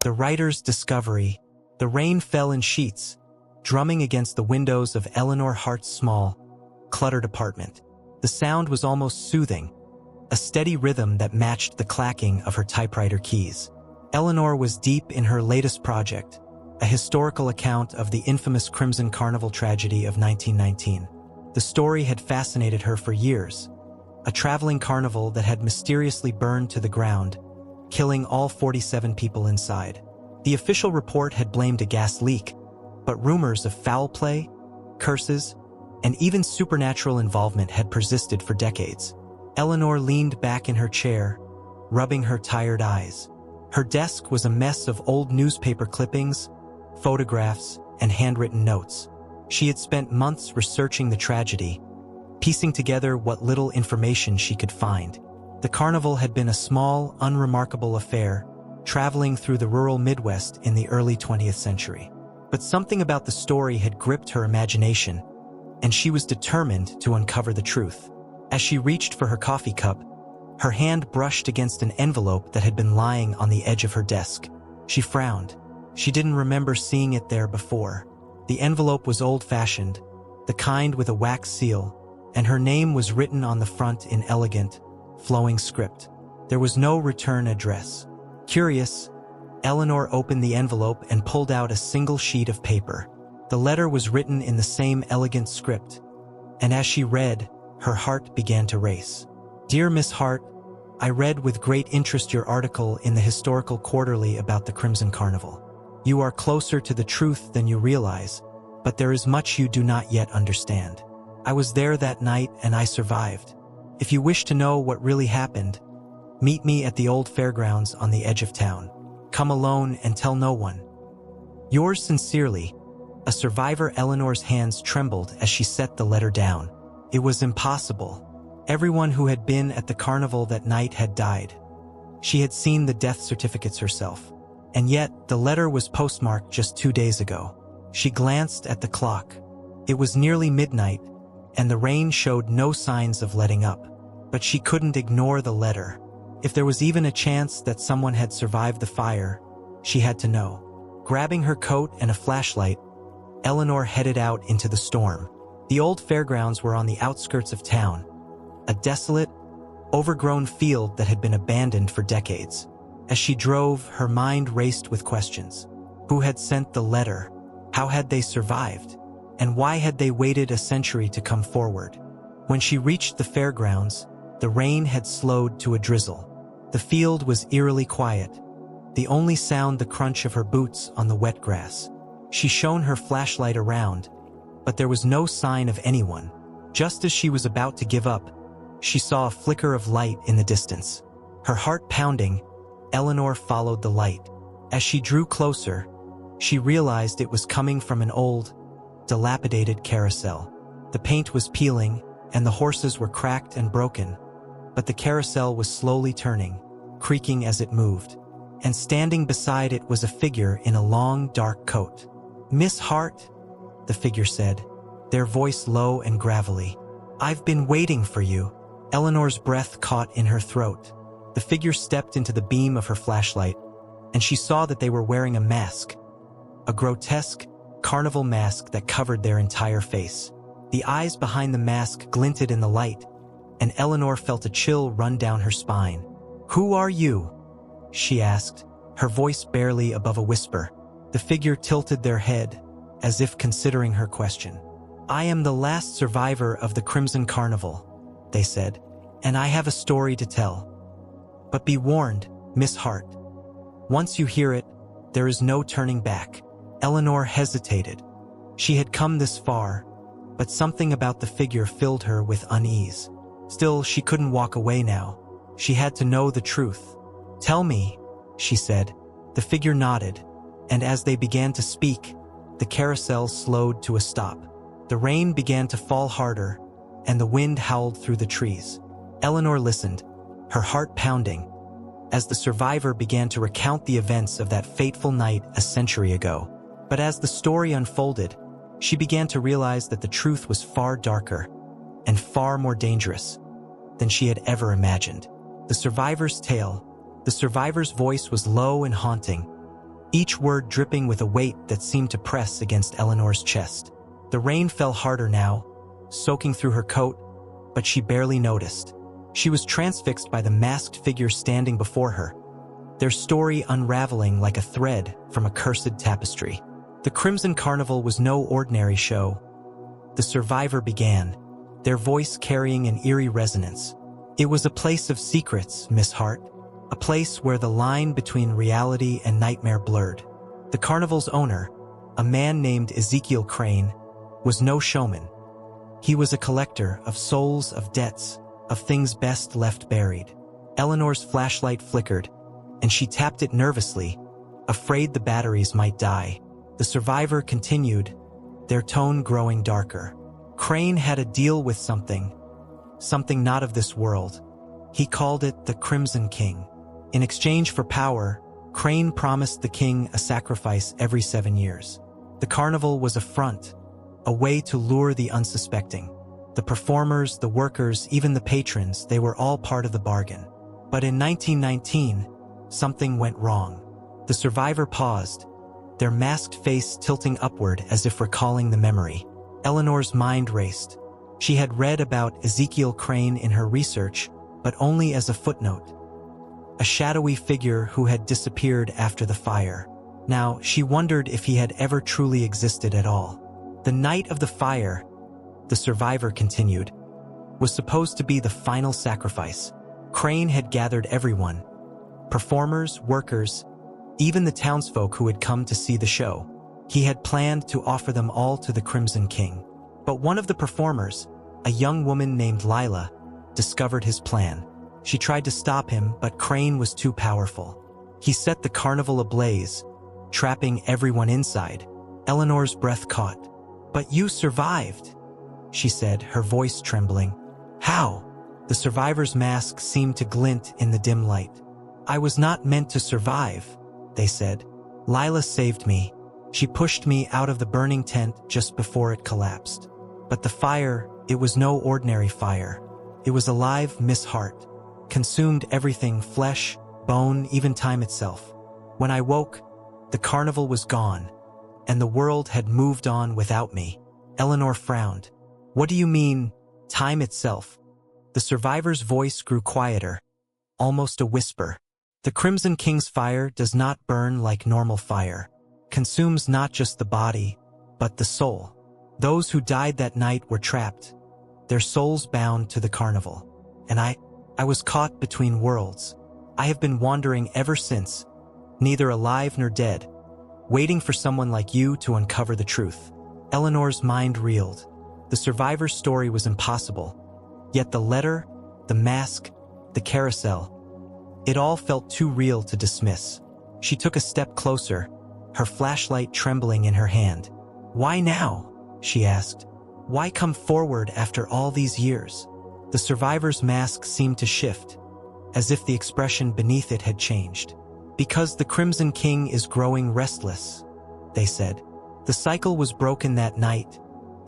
The writer's discovery. The rain fell in sheets, drumming against the windows of Eleanor Hart's small, cluttered apartment. The sound was almost soothing, a steady rhythm that matched the clacking of her typewriter keys. Eleanor was deep in her latest project, a historical account of the infamous Crimson Carnival tragedy of 1919. The story had fascinated her for years, a traveling carnival that had mysteriously burned to the ground, killing all 47 people inside. The official report had blamed a gas leak, but rumors of foul play, curses, and even supernatural involvement had persisted for decades. Eleanor leaned back in her chair, rubbing her tired eyes. Her desk was a mess of old newspaper clippings, photographs, and handwritten notes. She had spent months researching the tragedy, piecing together what little information she could find. The carnival had been a small, unremarkable affair, traveling through the rural Midwest in the early 20th century. But something about the story had gripped her imagination, and she was determined to uncover the truth. As she reached for her coffee cup, her hand brushed against an envelope that had been lying on the edge of her desk. She frowned. She didn't remember seeing it there before. The envelope was old-fashioned, the kind with a wax seal, and her name was written on the front in elegant, flowing script. There was no return address. Curious, Eleanor opened the envelope and pulled out a single sheet of paper. The letter was written in the same elegant script, and as she read, her heart began to race. Dear Miss Hart, I read with great interest your article in the Historical Quarterly about the Crimson Carnival. You are closer to the truth than you realize, but there is much you do not yet understand. I was there that night and I survived. If you wish to know what really happened, meet me at the old fairgrounds on the edge of town. Come alone and tell no one. Yours sincerely, a survivor. Eleanor's hands trembled as she set the letter down. It was impossible. Everyone who had been at the carnival that night had died. She had seen the death certificates herself. And yet, the letter was postmarked just 2 days ago. She glanced at the clock. It was nearly midnight, and the rain showed no signs of letting up. But she couldn't ignore the letter. If there was even a chance that someone had survived the fire, she had to know. Grabbing her coat and a flashlight, Eleanor headed out into the storm. The old fairgrounds were on the outskirts of town, a desolate, overgrown field that had been abandoned for decades. As she drove, her mind raced with questions. Who had sent the letter? How had they survived? And why had they waited a century to come forward? When she reached the fairgrounds, the rain had slowed to a drizzle. The field was eerily quiet, the only sound the crunch of her boots on the wet grass. She shone her flashlight around, but there was no sign of anyone. Just as she was about to give up, she saw a flicker of light in the distance. Her heart pounding, Eleanor followed the light. As she drew closer, she realized it was coming from an old, dilapidated carousel. The paint was peeling, and the horses were cracked and broken, but the carousel was slowly turning, creaking as it moved. And standing beside it was a figure in a long, dark coat. "Miss Hart," the figure said, their voice low and gravelly. "I've been waiting for you." Eleanor's breath caught in her throat. The figure stepped into the beam of her flashlight, and she saw that they were wearing a mask, a grotesque, carnival mask that covered their entire face. The eyes behind the mask glinted in the light, and Eleanor felt a chill run down her spine. "Who are you?" she asked, her voice barely above a whisper. The figure tilted their head, as if considering her question. "I am the last survivor of the Crimson Carnival," they said, "and I have a story to tell. But be warned, Miss Hart. Once you hear it, there is no turning back." Eleanor hesitated. She had come this far, but something about the figure filled her with unease. Still, she couldn't walk away now. She had to know the truth. "Tell me," she said. The figure nodded, and as they began to speak, the carousel slowed to a stop. The rain began to fall harder, and the wind howled through the trees. Eleanor listened, her heart pounding, as the survivor began to recount the events of that fateful night a century ago. But as the story unfolded, she began to realize that the truth was far darker and far more dangerous than she had ever imagined. The survivor's tale, the survivor's voice was low and haunting, each word dripping with a weight that seemed to press against Eleanor's chest. The rain fell harder now, soaking through her coat, but she barely noticed. She was transfixed by the masked figure standing before her, their story unraveling like a thread from a cursed tapestry. The Crimson Carnival was no ordinary show. The survivor began, their voice carrying an eerie resonance. It was a place of secrets, Miss Hart, a place where the line between reality and nightmare blurred. The carnival's owner, a man named Ezekiel Crane, was no showman. He was a collector of souls, of debts, of things best left buried. Eleanor's flashlight flickered, and she tapped it nervously, afraid the batteries might die. The survivor continued, their tone growing darker. Crane had a deal with something not of this world. He called it the Crimson King. In exchange for power, Crane promised the king a sacrifice every 7 years. The carnival was a front, a way to lure the unsuspecting. The performers, the workers, even the patrons, they were all part of the bargain. But in 1919, something went wrong. The survivor paused, their masked face tilting upward as if recalling the memory. Eleanor's mind raced. She had read about Ezekiel Crane in her research, but only as a footnote. A shadowy figure who had disappeared after the fire. Now, she wondered if he had ever truly existed at all. The night of the fire, the survivor continued, was supposed to be the final sacrifice. Crane had gathered everyone, performers, workers, even the townsfolk who had come to see the show. He had planned to offer them all to the Crimson King. But one of the performers, a young woman named Lila, discovered his plan. She tried to stop him, but Crane was too powerful. He set the carnival ablaze, trapping everyone inside. Eleanor's breath caught. "But you survived," she said, her voice trembling. "How?" The survivor's mask seemed to glint in the dim light. "I was not meant to survive," they said. "Lila saved me. She pushed me out of the burning tent just before it collapsed. But the fire, it was no ordinary fire. It was alive, Miss Hart. Consumed everything, flesh, bone, even time itself. When I woke, the carnival was gone, and the world had moved on without me." Eleanor frowned. "What do you mean, time itself?" The survivor's voice grew quieter, almost a whisper. "The Crimson King's fire does not burn like normal fire. Consumes not just the body, but the soul. Those who died that night were trapped, their souls bound to the carnival. And I was caught between worlds. I have been wandering ever since, neither alive nor dead, waiting for someone like you to uncover the truth." Eleanor's mind reeled. The survivor's story was impossible. Yet the letter, the mask, the carousel, it all felt too real to dismiss. She took a step closer, her flashlight trembling in her hand. "Why now?" she asked. "Why come forward after all these years?" The survivor's mask seemed to shift, as if the expression beneath it had changed. "Because the Crimson King is growing restless," they said. "The cycle was broken that night,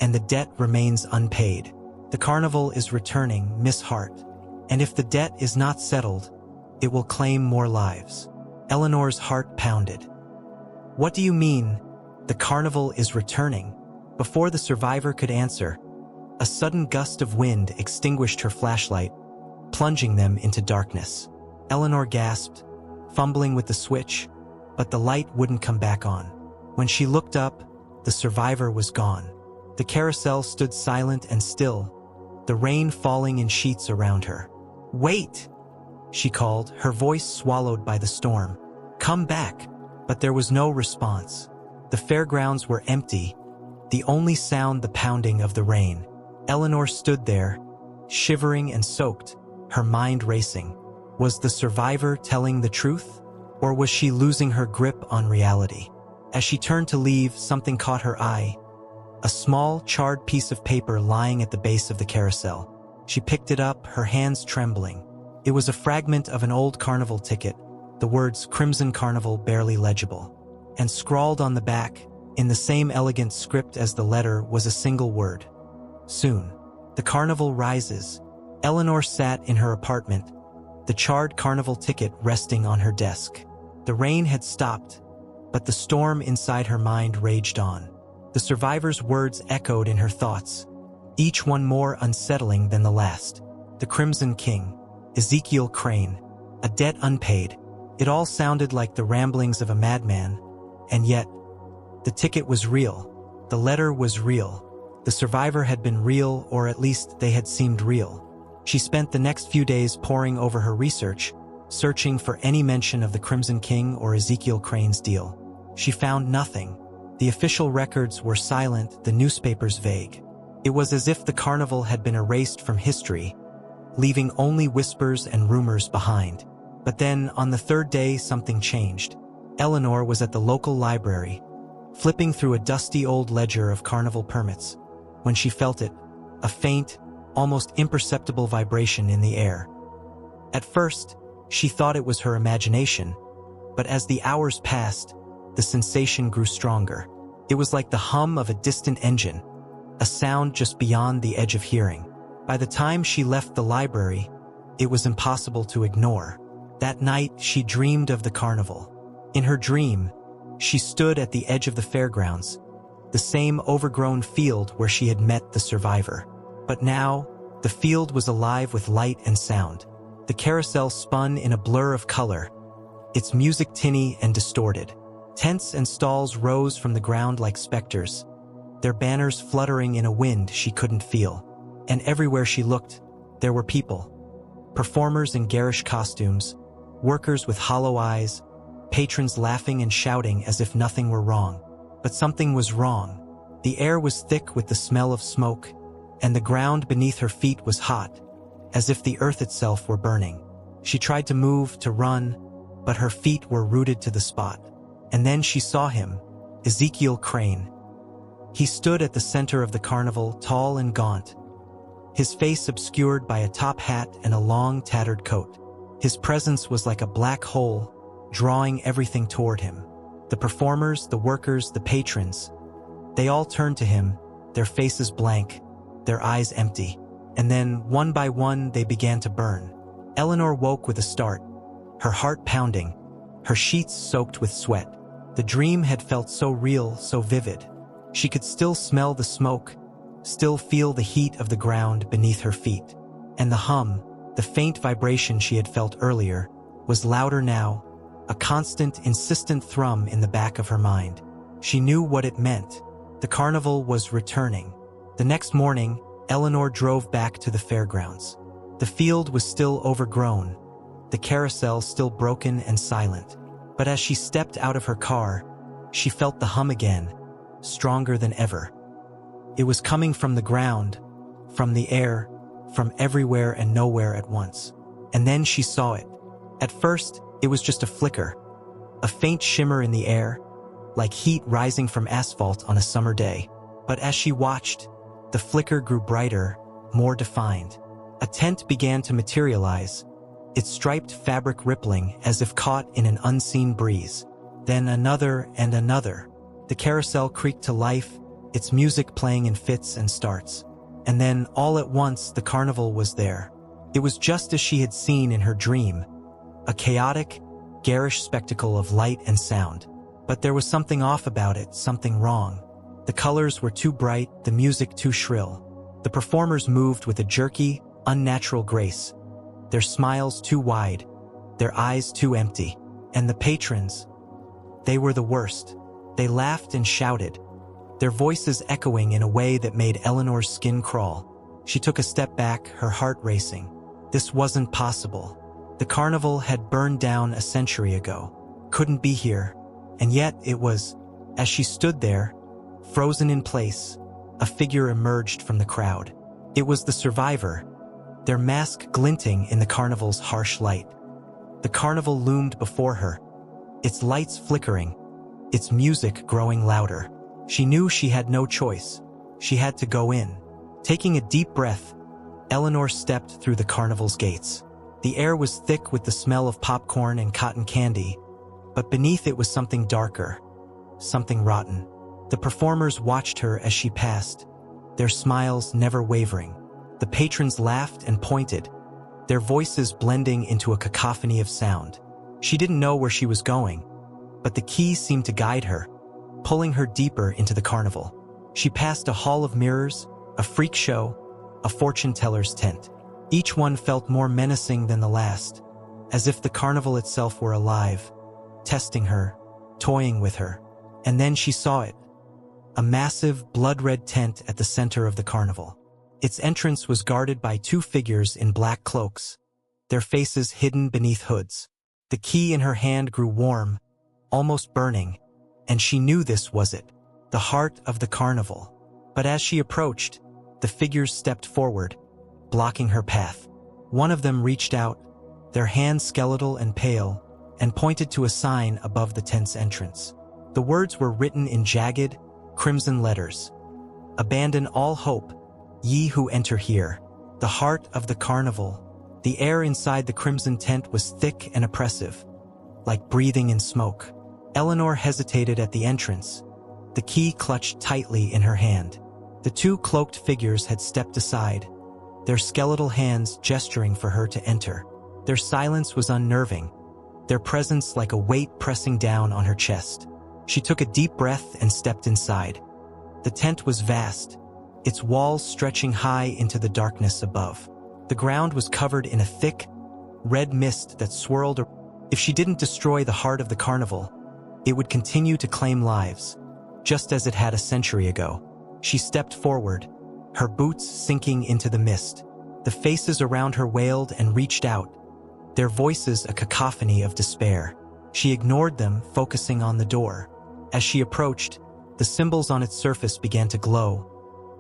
and the debt remains unpaid. The carnival is returning, Miss Hart, and if the debt is not settled, it will claim more lives." Eleanor's heart pounded. "What do you mean, the carnival is returning?" Before the survivor could answer, a sudden gust of wind extinguished her flashlight, plunging them into darkness. Eleanor gasped, fumbling with the switch, but the light wouldn't come back on. When she looked up, the survivor was gone. The carousel stood silent and still, the rain falling in sheets around her. "Wait!" she called, her voice swallowed by the storm. "Come back!" But there was no response. The fairgrounds were empty, the only sound the pounding of the rain. Eleanor stood there, shivering and soaked, her mind racing. Was the survivor telling the truth, or was she losing her grip on reality? As she turned to leave, something caught her eye. A small, charred piece of paper lying at the base of the carousel. She picked it up, her hands trembling. It was a fragment of an old carnival ticket, the words Crimson Carnival barely legible. And scrawled on the back, in the same elegant script as the letter, was a single word. "Soon. The carnival rises." Eleanor sat in her apartment, the charred carnival ticket resting on her desk. The rain had stopped, But the storm inside her mind raged on. The survivor's words echoed in her thoughts, each one more unsettling than the last. The Crimson King, Ezekiel Crane, a debt unpaid. It all sounded like the ramblings of a madman, and yet, the ticket was real. The letter was real. The survivor had been real, or at least they had seemed real. She spent the next few days poring over her research, searching for any mention of the Crimson King or Ezekiel Crane's deal. She found nothing. The official records were silent, the newspapers vague. It was as if the carnival had been erased from history, leaving only whispers and rumors behind. But then, on the third day, something changed. Eleanor was at the local library, flipping through a dusty old ledger of carnival permits, when she felt it, a faint, almost imperceptible vibration in the air. At first, she thought it was her imagination, but as the hours passed, the sensation grew stronger. It was like the hum of a distant engine, a sound just beyond the edge of hearing. By the time she left the library, it was impossible to ignore. That night, she dreamed of the carnival. In her dream, she stood at the edge of the fairgrounds, the same overgrown field where she had met the survivor. But now, the field was alive with light and sound. The carousel spun in a blur of color, its music tinny and distorted. Tents and stalls rose from the ground like specters, their banners fluttering in a wind she couldn't feel. And everywhere she looked, there were people. Performers in garish costumes, workers with hollow eyes, patrons laughing and shouting as if nothing were wrong. But something was wrong. The air was thick with the smell of smoke, and the ground beneath her feet was hot, as if the earth itself were burning. She tried to move, to run, but her feet were rooted to the spot. And then she saw him, Ezekiel Crane. He stood at the center of the carnival, tall and gaunt, his face obscured by a top hat and a long, tattered coat. His presence was like a black hole, drawing everything toward him. The performers, the workers, the patrons, they all turned to him, their faces blank, their eyes empty. And then, one by one, they began to burn. Eleanor woke with a start, her heart pounding, her sheets soaked with sweat. The dream had felt so real, so vivid. She could still smell the smoke, still feel the heat of the ground beneath her feet. And the hum, the faint vibration she had felt earlier, was louder now, a constant, insistent thrum in the back of her mind. She knew what it meant. The carnival was returning. The next morning, Eleanor drove back to the fairgrounds. The field was still overgrown, the carousel still broken and silent. But as she stepped out of her car, she felt the hum again, stronger than ever. It was coming from the ground, from the air, from everywhere and nowhere at once. And then she saw it. At first, it was just a flicker, a faint shimmer in the air, like heat rising from asphalt on a summer day. But as she watched, the flicker grew brighter, more defined. A tent began to materialize, its striped fabric rippling as if caught in an unseen breeze. Then another and another. The carousel creaked to life, its music playing in fits and starts. And then, all at once, the carnival was there. It was just as she had seen in her dream, a chaotic, garish spectacle of light and sound. But there was something off about it, something wrong. The colors were too bright, the music too shrill. The performers moved with a jerky, unnatural grace, their smiles too wide, their eyes too empty. And the patrons, they were the worst. They laughed and shouted, their voices echoing in a way that made Eleanor's skin crawl. She took a step back, her heart racing. This wasn't possible. The carnival had burned down a century ago, couldn't be here. And yet it was. As she stood there, frozen in place, a figure emerged from the crowd. It was the survivor, their mask glinting in the carnival's harsh light. The carnival loomed before her, its lights flickering, its music growing louder. She knew she had no choice. She had to go in. Taking a deep breath, Eleanor stepped through the carnival's gates. The air was thick with the smell of popcorn and cotton candy, but beneath it was something darker, something rotten. The performers watched her as she passed, their smiles never wavering. The patrons laughed and pointed, their voices blending into a cacophony of sound. She didn't know where she was going, but the key seemed to guide her, pulling her deeper into the carnival. She passed a hall of mirrors, a freak show, a fortune-teller's tent. Each one felt more menacing than the last, as if the carnival itself were alive, testing her, toying with her. And then she saw it. A massive, blood-red tent at the center of the carnival. Its entrance was guarded by two figures in black cloaks, their faces hidden beneath hoods. The key in her hand grew warm, almost burning, and she knew this was it, the heart of the carnival. But as she approached, the figures stepped forward, blocking her path. One of them reached out, their hands skeletal and pale, and pointed to a sign above the tent's entrance. The words were written in jagged, crimson letters. "Abandon all hope, ye who enter here." The heart of the carnival. The air inside the crimson tent was thick and oppressive, like breathing in smoke. Eleanor hesitated at the entrance, the key clutched tightly in her hand. The two cloaked figures had stepped aside, their skeletal hands gesturing for her to enter. Their silence was unnerving, their presence like a weight pressing down on her chest. She took a deep breath and stepped inside. The tent was vast, its walls stretching high into the darkness above. The ground was covered in a thick, red mist that swirled around. If she didn't destroy the heart of the carnival, it would continue to claim lives, just as it had a century ago. She stepped forward, her boots sinking into the mist. The faces around her wailed and reached out, their voices a cacophony of despair. She ignored them, focusing on the door. As she approached, the symbols on its surface began to glow,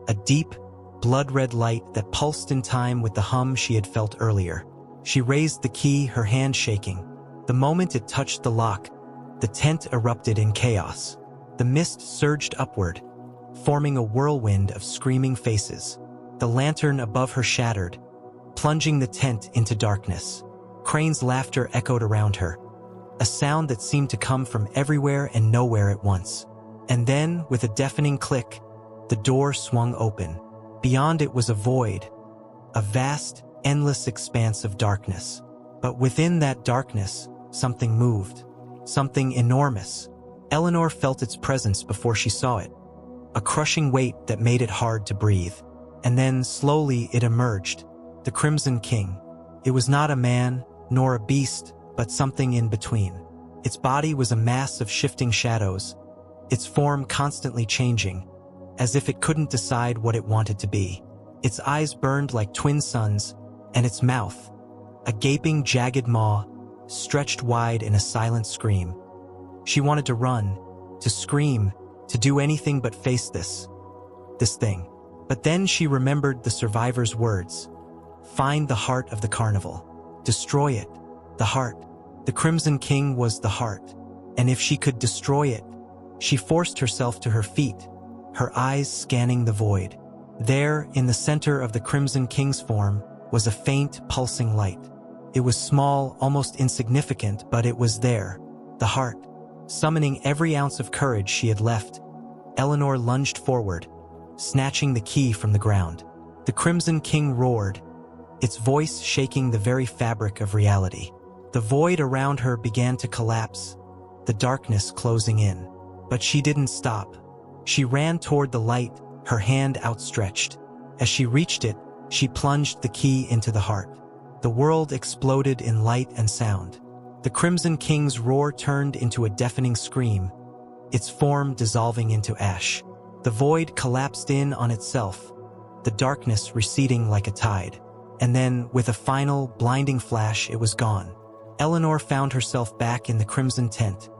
a deep, blood-red light that pulsed in time with the hum she had felt earlier. She raised the key, her hand shaking. The moment it touched the lock, the tent erupted in chaos. The mist surged upward, forming a whirlwind of screaming faces. The lantern above her shattered, plunging the tent into darkness. Crane's laughter echoed around her, a sound that seemed to come from everywhere and nowhere at once. And then, with a deafening click, the door swung open. Beyond it was a void, a vast, endless expanse of darkness. But within that darkness, something moved, something enormous. Eleanor felt its presence before she saw it, a crushing weight that made it hard to breathe. And then, slowly, it emerged, the Crimson King. It was not a man, nor a beast, but something in between. Its body was a mass of shifting shadows, its form constantly changing, as if it couldn't decide what it wanted to be. Its eyes burned like twin suns, and its mouth, a gaping, jagged maw, stretched wide in a silent scream. She wanted to run, to scream, to do anything but face this thing. But then she remembered the survivor's words. Find the heart of the carnival. Destroy it. The heart. The Crimson King was the heart. And if she could destroy it, she forced herself to her feet, her eyes scanning the void. There, in the center of the Crimson King's form, was a faint, pulsing light. It was small, almost insignificant, but it was there. The heart. Summoning every ounce of courage she had left, Eleanor lunged forward, snatching the key from the ground. The Crimson King roared, its voice shaking the very fabric of reality. The void around her began to collapse, the darkness closing in. But she didn't stop. She ran toward the light, her hand outstretched. As she reached it, she plunged the key into the heart. The world exploded in light and sound. The Crimson King's roar turned into a deafening scream, its form dissolving into ash. The void collapsed in on itself, the darkness receding like a tide. And then, with a final, blinding flash, it was gone. Eleanor found herself back in the Crimson Tent,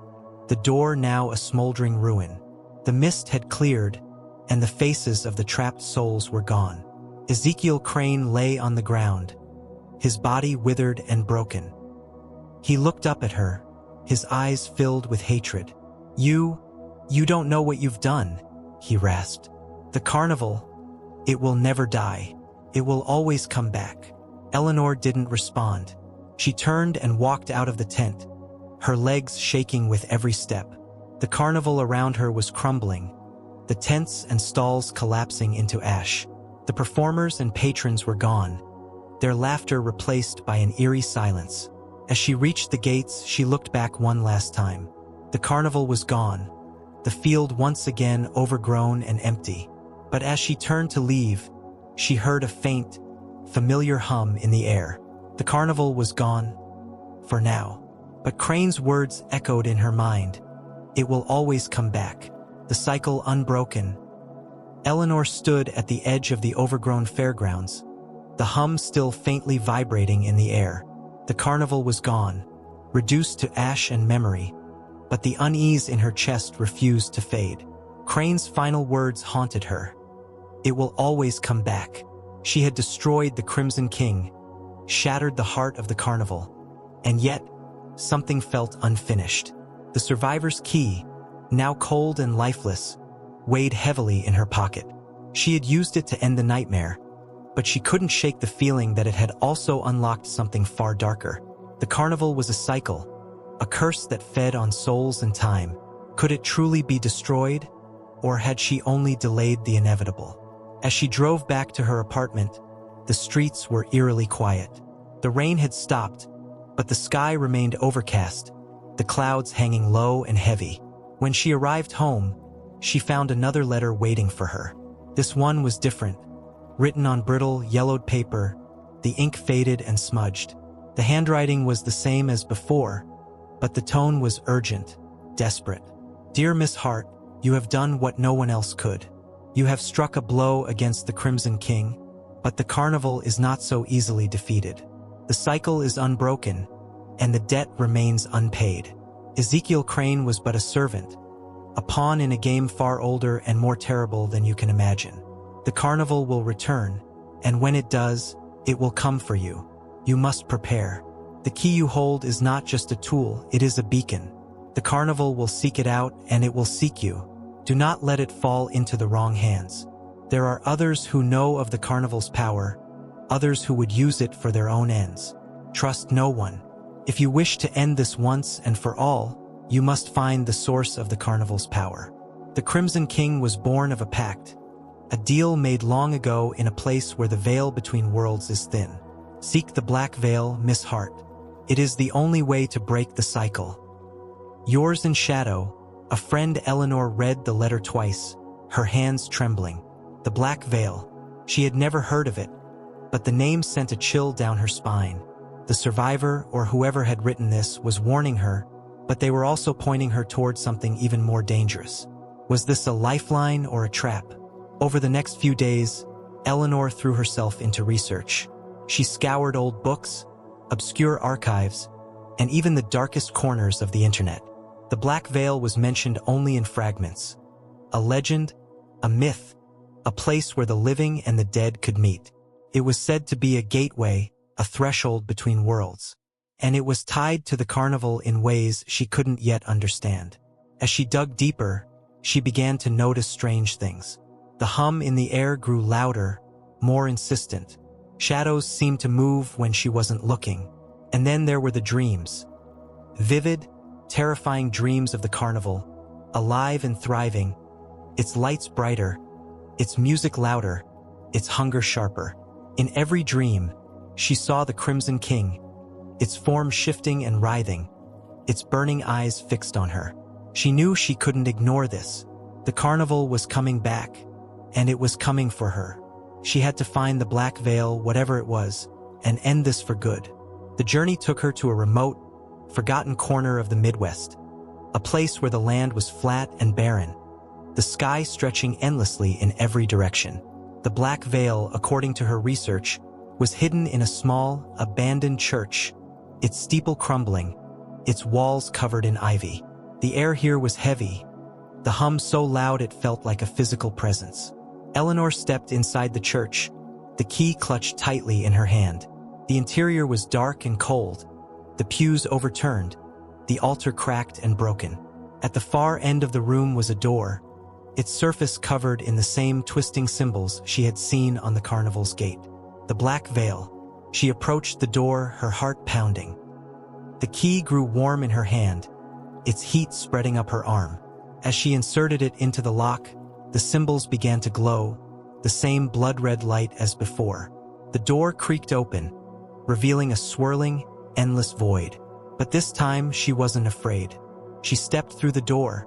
the door now a smoldering ruin. The mist had cleared, and the faces of the trapped souls were gone. Ezekiel Crane lay on the ground, his body withered and broken. He looked up at her, his eyes filled with hatred. You don't know what you've done," he rasped. "The carnival, it will never die. It will always come back." Eleanor didn't respond. She turned and walked out of the tent, her legs shaking with every step. The carnival around her was crumbling, the tents and stalls collapsing into ash. The performers and patrons were gone, their laughter replaced by an eerie silence. As she reached the gates, she looked back one last time. The carnival was gone, the field once again overgrown and empty. But as she turned to leave, she heard a faint, familiar hum in the air. The carnival was gone, for now. But Crane's words echoed in her mind. It will always come back. The cycle unbroken. Eleanor stood at the edge of the overgrown fairgrounds, the hum still faintly vibrating in the air. The carnival was gone, reduced to ash and memory, but the unease in her chest refused to fade. Crane's final words haunted her. It will always come back. She had destroyed the Crimson King, shattered the heart of the carnival, and yet, something felt unfinished. The survivor's key, now cold and lifeless, weighed heavily in her pocket. She had used it to end the nightmare, but she couldn't shake the feeling that it had also unlocked something far darker. The carnival was a cycle, a curse that fed on souls and time. Could it truly be destroyed, or had she only delayed the inevitable? As she drove back to her apartment, the streets were eerily quiet. The rain had stopped, but the sky remained overcast, the clouds hanging low and heavy. When she arrived home, she found another letter waiting for her. This one was different. Written on brittle, yellowed paper, the ink faded and smudged. The handwriting was the same as before, but the tone was urgent, desperate. Dear Miss Hart, you have done what no one else could. You have struck a blow against the Crimson King, but the carnival is not so easily defeated. The cycle is unbroken, and the debt remains unpaid. Ezekiel Crane was but a servant, a pawn in a game far older and more terrible than you can imagine. The carnival will return, and when it does, it will come for you. You must prepare. The key you hold is not just a tool, it is a beacon. The carnival will seek it out, and it will seek you. Do not let it fall into the wrong hands. There are others who know of the carnival's power, others who would use it for their own ends. Trust no one. If you wish to end this once and for all, you must find the source of the carnival's power. The Crimson King was born of a pact, a deal made long ago in a place where the veil between worlds is thin. Seek the black veil, Miss Hart. It is the only way to break the cycle. Yours in shadow, a friend. Eleanor read the letter twice, her hands trembling. The black veil. She had never heard of it, but the name sent a chill down her spine. The survivor, or whoever had written this, was warning her, but they were also pointing her toward something even more dangerous. Was this a lifeline or a trap? Over the next few days, Eleanor threw herself into research. She scoured old books, obscure archives, and even the darkest corners of the internet. The Black Veil was mentioned only in fragments. A legend, a myth, a place where the living and the dead could meet. It was said to be a gateway, a threshold between worlds, and it was tied to the carnival in ways she couldn't yet understand. As she dug deeper, she began to notice strange things. The hum in the air grew louder, more insistent. Shadows seemed to move when she wasn't looking. And then there were the dreams. Vivid, terrifying dreams of the carnival, alive and thriving, its lights brighter, its music louder, its hunger sharper. In every dream, she saw the Crimson King, its form shifting and writhing, its burning eyes fixed on her. She knew she couldn't ignore this. The carnival was coming back, and it was coming for her. She had to find the Black Veil, whatever it was, and end this for good. The journey took her to a remote, forgotten corner of the Midwest, a place where the land was flat and barren, the sky stretching endlessly in every direction. The Black Veil, according to her research, was hidden in a small, abandoned church, its steeple crumbling, its walls covered in ivy. The air here was heavy, the hum so loud it felt like a physical presence. Eleanor stepped inside the church, the key clutched tightly in her hand. The interior was dark and cold, the pews overturned, the altar cracked and broken. At the far end of the room was a door, its surface covered in the same twisting symbols she had seen on the carnival's gate. The Black Veil. She approached the door, her heart pounding. The key grew warm in her hand, its heat spreading up her arm. As she inserted it into the lock, the symbols began to glow, the same blood-red light as before. The door creaked open, revealing a swirling, endless void. But this time she wasn't afraid. She stepped through the door,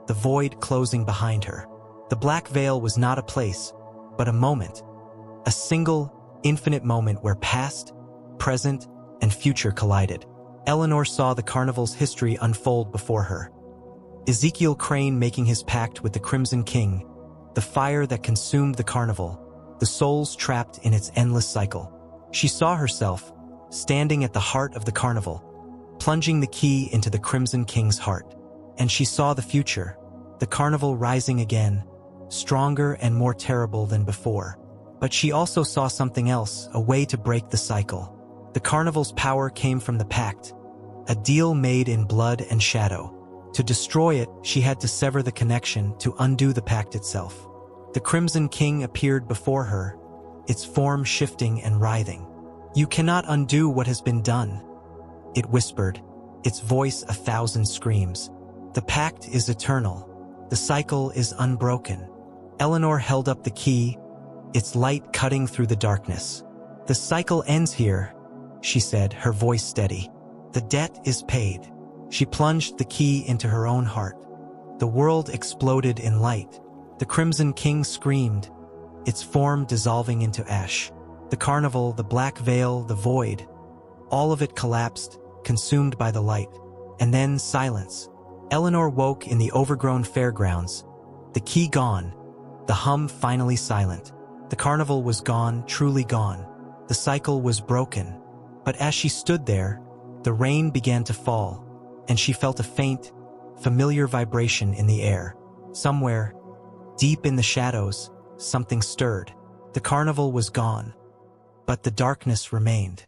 the void closing behind her. The black veil was not a place, but a moment. A single, infinite moment where past, present, and future collided. Eleanor saw the carnival's history unfold before her. Ezekiel Crane making his pact with the Crimson King, the fire that consumed the carnival, the souls trapped in its endless cycle. She saw herself, standing at the heart of the carnival, plunging the key into the Crimson King's heart. And she saw the future, the carnival rising again, stronger and more terrible than before. But she also saw something else, a way to break the cycle. The carnival's power came from the pact, a deal made in blood and shadow. To destroy it, she had to sever the connection to undo the pact itself. The Crimson King appeared before her, its form shifting and writhing. "You cannot undo what has been done," it whispered, its voice 1,000 screams. "The pact is eternal. The cycle is unbroken." Eleanor held up the key, its light cutting through the darkness. "The cycle ends here," she said, her voice steady. "The debt is paid." She plunged the key into her own heart. The world exploded in light. The Crimson King screamed, its form dissolving into ash. The carnival, the black veil, the void, all of it collapsed, consumed by the light. And then silence. Eleanor woke in the overgrown fairgrounds, the key gone, the hum finally silent. The carnival was gone, truly gone. The cycle was broken. But as she stood there, the rain began to fall, and she felt a faint, familiar vibration in the air. Somewhere, deep in the shadows, something stirred. The carnival was gone, but the darkness remained.